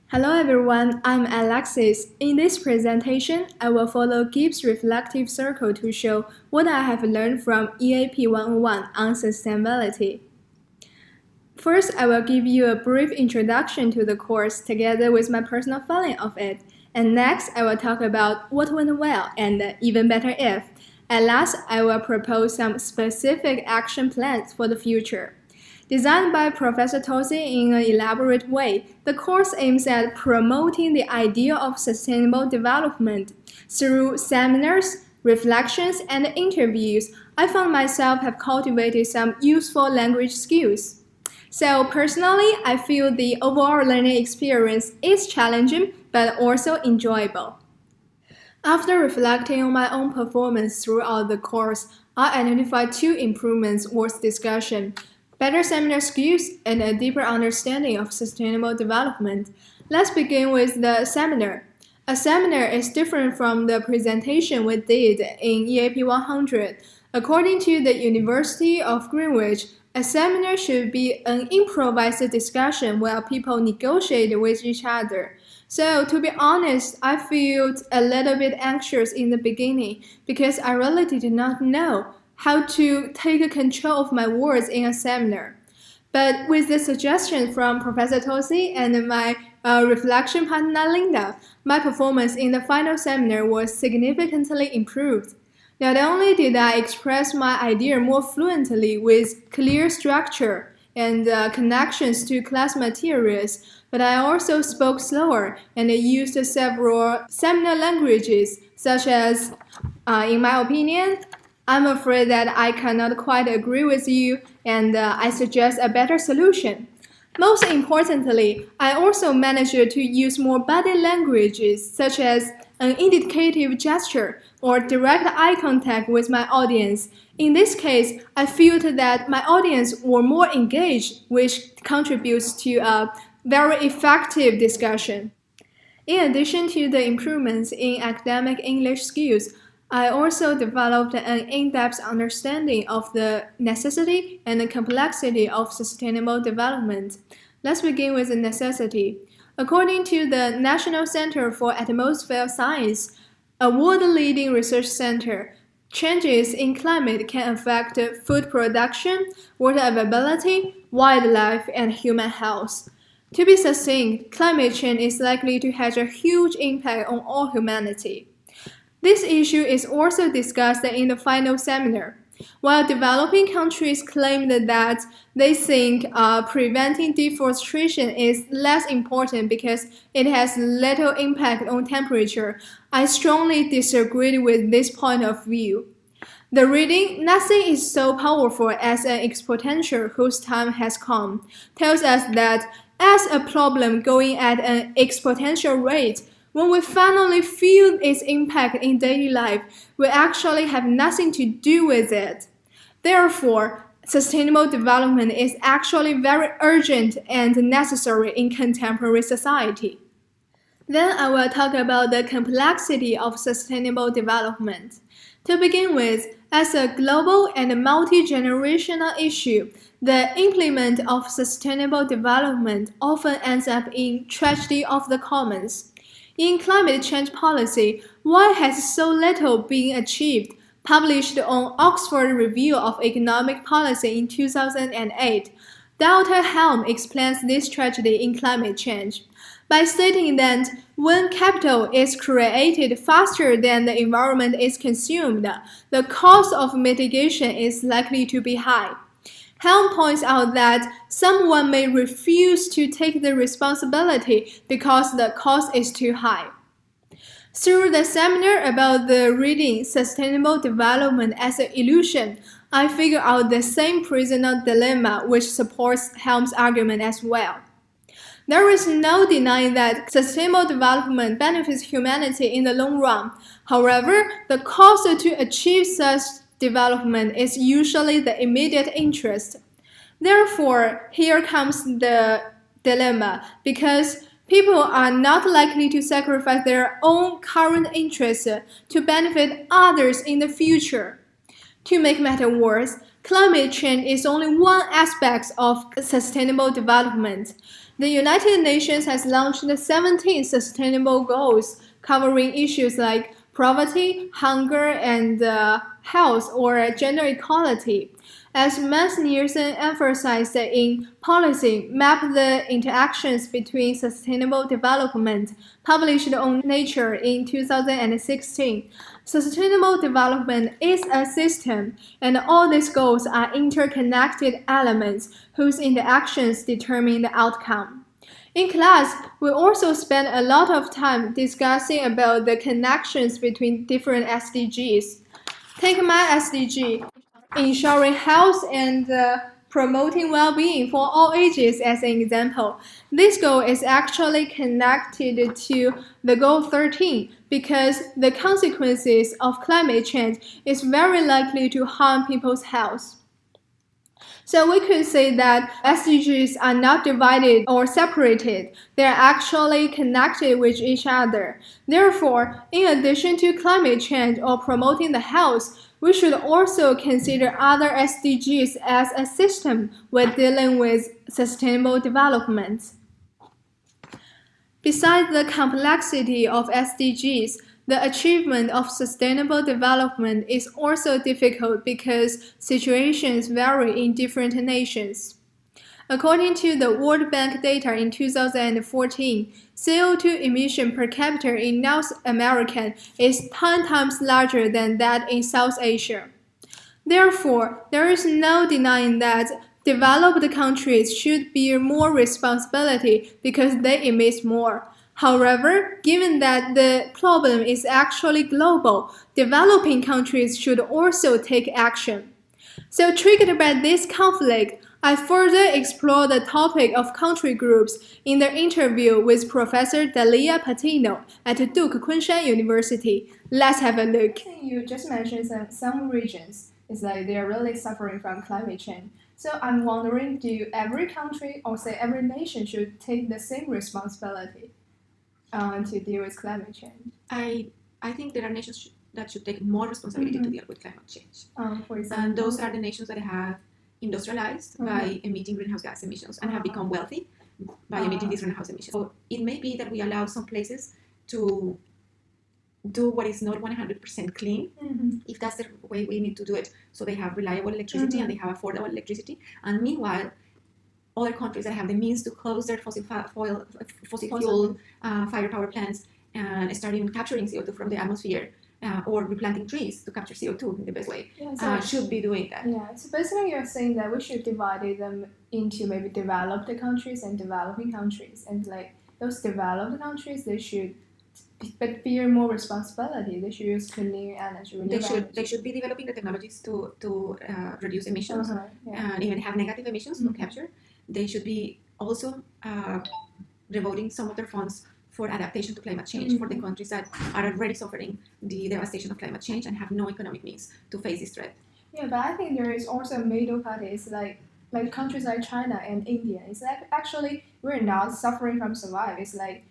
Hello everyone, I'm Alexis. In this presentation, I will follow Gibbs' reflective circle to show what I have learned from EAP 101 on sustainability. First, I will give you a brief introduction to the course together with my personal feeling of it. And next, I will talk about what went well and even better if. And last, I will propose some specific action plans for the future. Designed by Professor Tosi in an elaborate way, the course aims at promoting the idea of sustainable development. Through seminars, reflections, and interviews, I found myself have cultivated some useful language skills. So personally, I feel the overall learning experience is challenging but also enjoyable. After reflecting on my own performance throughout the course, I identified two improvements worth discussion: better seminar skills and a deeper understanding of sustainable development. Let's begin with the seminar. A seminar is different from the presentation we did in EAP 100. According to the University of Greenwich, a seminar should be an improvised discussion where people negotiate with each other. So, to be honest, I felt a little bit anxious in the beginning because I really did not know how to take control of my words in a seminar. But with the suggestion from Professor Tosi and my reflection partner Linda, my performance in the final seminar was significantly improved. Not only did I express my idea more fluently with clear structure and connections to class materials, but I also spoke slower and used several seminar languages, such as, in my opinion, I'm afraid that I cannot quite agree with you, and I suggest a better solution. Most importantly, I also managed to use more body languages, such as an indicative gesture or direct eye contact with my audience. In this case, I felt that my audience were more engaged, which contributes to a very effective discussion. In addition to the improvements in academic English skills, I also developed an in-depth understanding of the necessity and the complexity of sustainable development. Let's begin with the necessity. According to the National Center for Atmospheric Science, a world-leading research center, changes in climate can affect food production, water availability, wildlife, and human health. To be succinct, climate change is likely to have a huge impact on all humanity. This issue is also discussed in the final seminar. While developing countries claimed that they think preventing deforestation is less important because it has little impact on temperature, I strongly disagreed with this point of view. The reading, "Nothing is so powerful as an exponential whose time has come," tells us that as a problem going at an exponential rate, when we finally feel its impact in daily life, we actually have nothing to do with it. Therefore, sustainable development is actually very urgent and necessary in contemporary society. Then I will talk about the complexity of sustainable development. To begin with, as a global and multi-generational issue, the implement of sustainable development often ends up in tragedy of the commons. In climate change policy, why has so little been achieved? Published on Oxford Review of Economic Policy in 2008, Dr. Helm explains this tragedy in climate change by stating that when capital is created faster than the environment is consumed, the cost of mitigation is likely to be high. Helm points out that someone may refuse to take the responsibility because the cost is too high. Through the seminar about the reading Sustainable Development as an Illusion, I figured out the same prisoner dilemma which supports Helm's argument as well. There is no denying that sustainable development benefits humanity in the long run. However, the cost to achieve such development is usually the immediate interest. Therefore, here comes the dilemma, because people are not likely to sacrifice their own current interests to benefit others in the future. To make matters worse, climate change is only one aspect of sustainable development. The United Nations has launched 17 sustainable goals covering issues like poverty, hunger, and health or gender equality. As Mans Nielsen emphasized in Policy, Map the Interactions Between Sustainable Development, published on Nature in 2016. Sustainable development is a system, and all these goals are interconnected elements whose interactions determine the outcome. In class, we also spend a lot of time discussing about the connections between different SDGs. Take my SDG, ensuring health and promoting well-being for all ages as an example. This goal is actually connected to the goal 13 because the consequences of climate change is very likely to harm people's health. So we could say that SDGs are not divided or separated. They are actually connected with each other. Therefore, in addition to climate change or promoting the health, we should also consider other SDGs as a system when dealing with sustainable development. Besides the complexity of SDGs, the achievement of sustainable development is also difficult because situations vary in different nations. According to the World Bank data in 2014, CO2 emission per capita in North America is 10 times larger than that in South Asia. Therefore, there is no denying that developed countries should bear more responsibility because they emit more. However, given that the problem is actually global, developing countries should also take action. So triggered by this conflict, I further explore the topic of country groups in the interview with Professor Dalia Patino at Duke Kunshan University. Let's have a look. You just mentioned some regions. It's like they are really suffering from climate change. So I'm wondering, do every country or say every nation should take the same responsibility to deal with climate change? I think there are nations that should take more responsibility to deal with climate change. For example, and those are the nations that have industrialized by emitting greenhouse gas emissions and have become wealthy by emitting these greenhouse emissions. So it may be that we allow some places to do what is not 100% clean, if that's the way we need to do it. So they have reliable electricity and they have affordable electricity. And meanwhile, other countries that have the means to close their fossil fuel fire power plants and start even capturing CO2 from the atmosphere or replanting trees to capture CO2 in the best way, should be doing that. Yeah, so basically you're saying that we should divide them into maybe developed countries and developing countries. And like those developed countries, they should bear more responsibility. They should use clean energy. They should be developing the technologies to reduce emissions and even have negative emissions from capture. They should be also devoting some of their funds for adaptation to climate change for the countries that are already suffering the devastation of climate change and have no economic means to face this threat. Yeah, but I think there is also a middle party. It's like countries like China and India. It's like actually we're not suffering from survive. It's like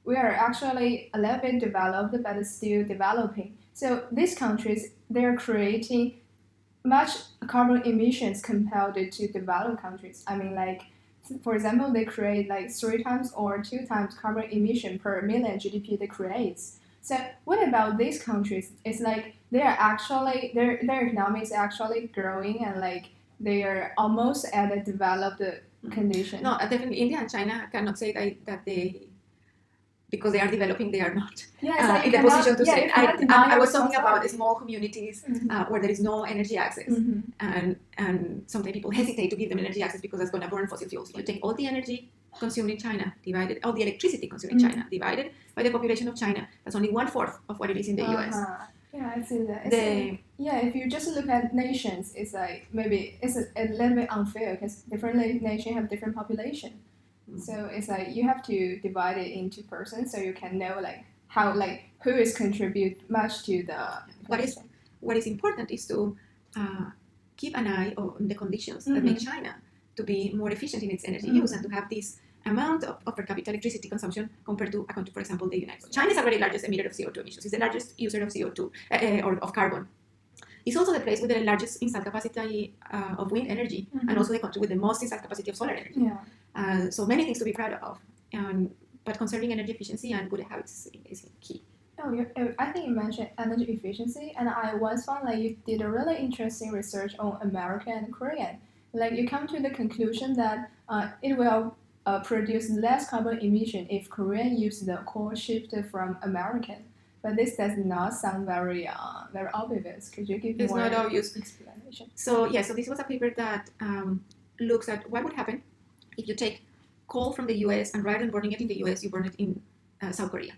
we are actually a little bit developed but still developing. So these countries, they're creating much carbon emissions compared to developed countries. I mean, like, for example, they create like 3 times or 2 times carbon emission per million GDP they create. So what about these countries? It's like they are actually their economy is actually growing and like they are almost at a developed condition. No, definitely India and China cannot say that they, because they are developing, they are not in the position to say. I was talking about small communities where there is no energy access, and sometimes people hesitate to give them energy access because that's going to burn fossil fuels. You take all the energy consumed in China, divided, all the electricity consumed in China, divided by the population of China. That's only 1/4 of what it is in the US. Yeah, I see that. If you just look at nations, it's like maybe it's a little bit unfair because different nations have different population. So it's like you have to divide it into persons so you can know like how like who is contribute much to the. What is important is to keep an eye on the conditions that make China to be more efficient in its energy use and to have this amount of per capita electricity consumption compared to a country, for example, the United States. China is already the largest emitter of CO2 emissions. It's the largest user of CO2 or of carbon. It's also the place with the largest installed capacity of wind energy, and also the country with the most installed capacity of solar energy. Yeah. So many things to be proud of. But conserving energy efficiency and good habits is key. Oh, I think you mentioned energy efficiency, and I once found like you did a really interesting research on American and Korean. Like you come to the conclusion that it will produce less carbon emission if Korean use the coal shifted from American. But this does not sound very obvious. Could you give It's more not obvious explanation? So this was a paper that looks at what would happen if you take coal from the U.S. and rather than burning it in the U.S., you burn it in South Korea.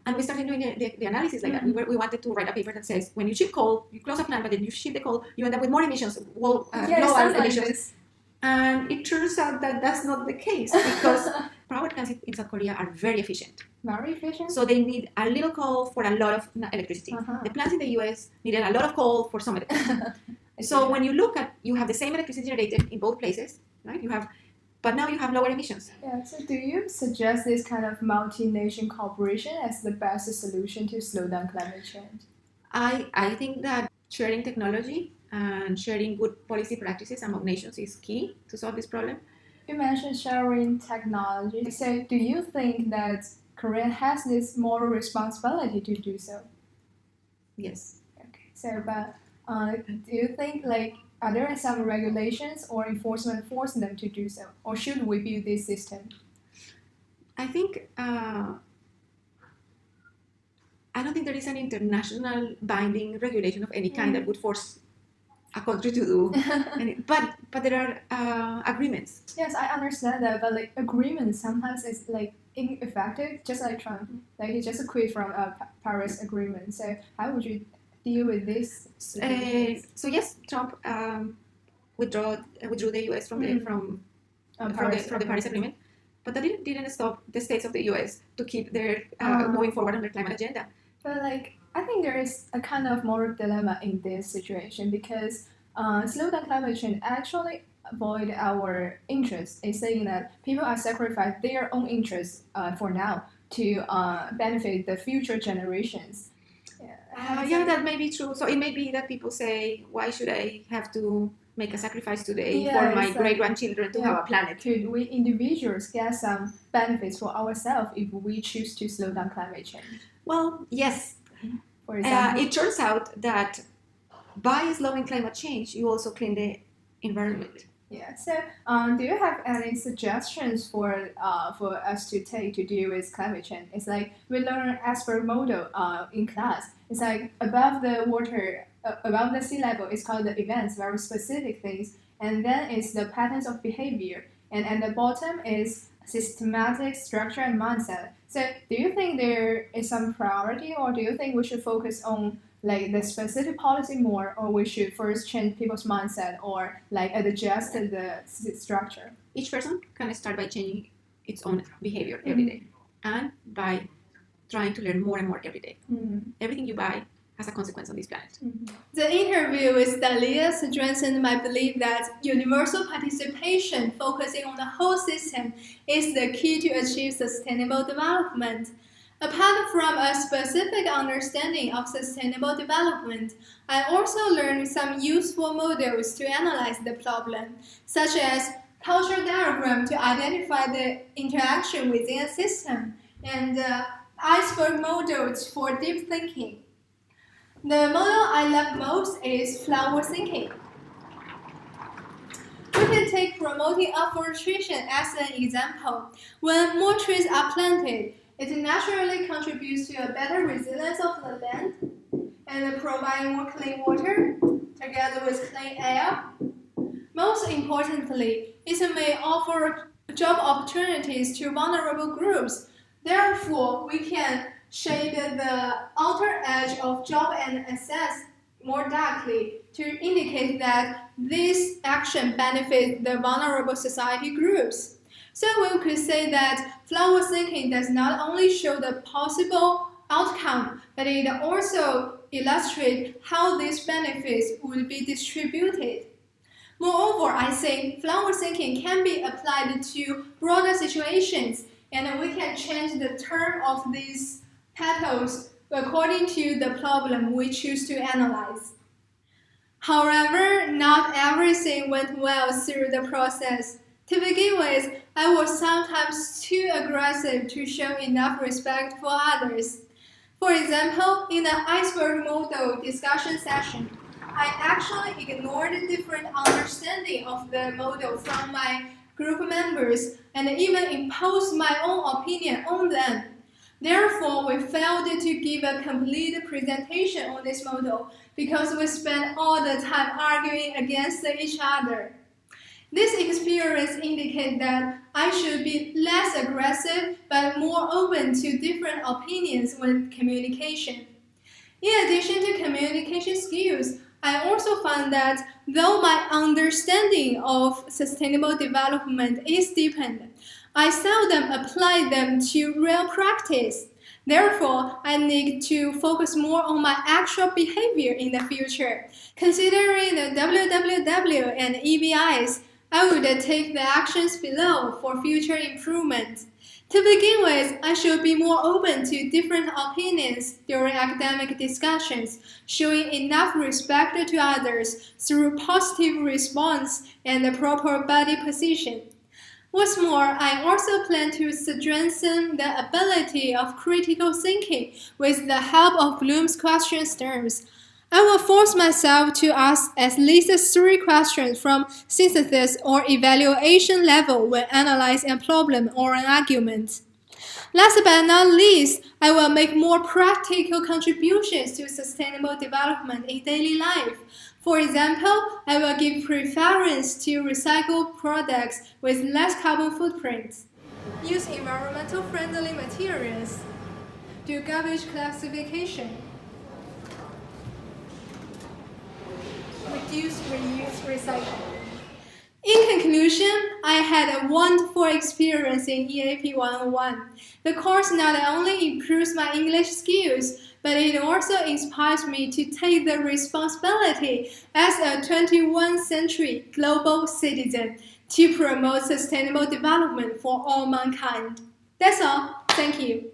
And we started doing the analysis like that. We wanted to write a paper that says when you ship coal, you close a plant, but then you ship the coal, you end up with more emissions, global emissions. And it turns out that that's not the case because power plants in South Korea are very efficient. Very efficient? So they need a little coal for a lot of electricity. The plants in the US needed a lot of coal for some electricity. So when you look at, you have the same electricity generated in both places, right? But now you have lower emissions. Yeah, so do you suggest this kind of multi-nation cooperation as the best solution to slow down climate change? I think that sharing technology and sharing good policy practices among nations is key to solve this problem. You mentioned sharing technology. So do you think that Korea has this moral responsibility to do so? Yes. Okay. So, but do you think like are there some regulations or enforcement force them to do so, or should we build this system? I think I don't think there is an international binding regulation of any kind that would force a country to do but there are agreements. Yes, I understand that, but like agreement sometimes is like ineffective, just like Trump. Like he just quit from a Paris agreement. So how would you deal with this? So yes, Trump withdrew the US from the Paris Agreement, but that didn't stop the states of the US to keep their moving forward on their climate agenda. But like I think there is a kind of moral dilemma in this situation because slow down climate change actually avoid our interest in saying that people are sacrificing their own interests for now to benefit the future generations. Yeah, that may be true. So it may be that people say, why should I have to make a sacrifice today for my great-grandchildren to have a planet? Could we individuals get some benefits for ourselves if we choose to slow down climate change? Well, yes. For example, it turns out that by slowing climate change, you also clean the environment. Yeah. So, do you have any suggestions for us to take to deal with climate change? It's like we learn Asperg model in class. It's like above the water, above the sea level, it's called the events, very specific things, and then it's the patterns of behavior, and at the bottom is systematic structure and mindset. So, do you think there is some priority, or do you think we should focus on like the specific policy more, or we should first change people's mindset or like adjust the structure? Each person can start by changing its own behavior every day and by trying to learn more and more every day. Everything you buy has a consequence on this planet. The interview with Dalia strengthened my belief that universal participation focusing on the whole system is the key to achieve sustainable development. Apart from a specific understanding of sustainable development, I also learned some useful models to analyze the problem, such as cultural diagram to identify the interaction within a system, and iceberg models for deep thinking. The model I love most is flower thinking. We can take promoting afforestation as an example. When more trees are planted, it naturally contributes to a better resilience of the land and provide more clean water together with clean air. Most importantly, it may offer job opportunities to vulnerable groups. Therefore, we can shade the outer edge of job and access more darkly to indicate that this action benefits the vulnerable society groups. So we could say that flower thinking does not only show the possible outcome, but it also illustrates how these benefits would be distributed. Moreover, I think flower thinking can be applied to broader situations, and we can change the term of these petals according to the problem we choose to analyze. However, not everything went well through the process. To begin with, I was sometimes too aggressive to show enough respect for others. For example, in the iceberg model discussion session, I actually ignored different understanding of the model from my group members and even imposed my own opinion on them. Therefore, we failed to give a complete presentation on this model because we spent all the time arguing against each other. This experience indicates that I should be less aggressive but more open to different opinions when communication. In addition to communication skills, I also found that though my understanding of sustainable development is deepened, I seldom apply them to real practice. Therefore, I need to focus more on my actual behavior in the future. Considering the WWW and EBIs, I would take the actions below for future improvement. To begin with, I should be more open to different opinions during academic discussions, showing enough respect to others through positive response and the proper body position. What's more, I also plan to strengthen the ability of critical thinking with the help of Bloom's question terms. I will force myself to ask at least 3 questions from synthesis or evaluation level when analyzing a problem or an argument. Last but not least, I will make more practical contributions to sustainable development in daily life. For example, I will give preference to recycled products with less carbon footprints. Use environmental friendly materials. Do garbage classification. Reduce, reuse, recycle. In conclusion, I had a wonderful experience in EAP 101. The course not only improves my English skills, but it also inspires me to take the responsibility as a 21st century global citizen to promote sustainable development for all mankind. That's all. Thank you.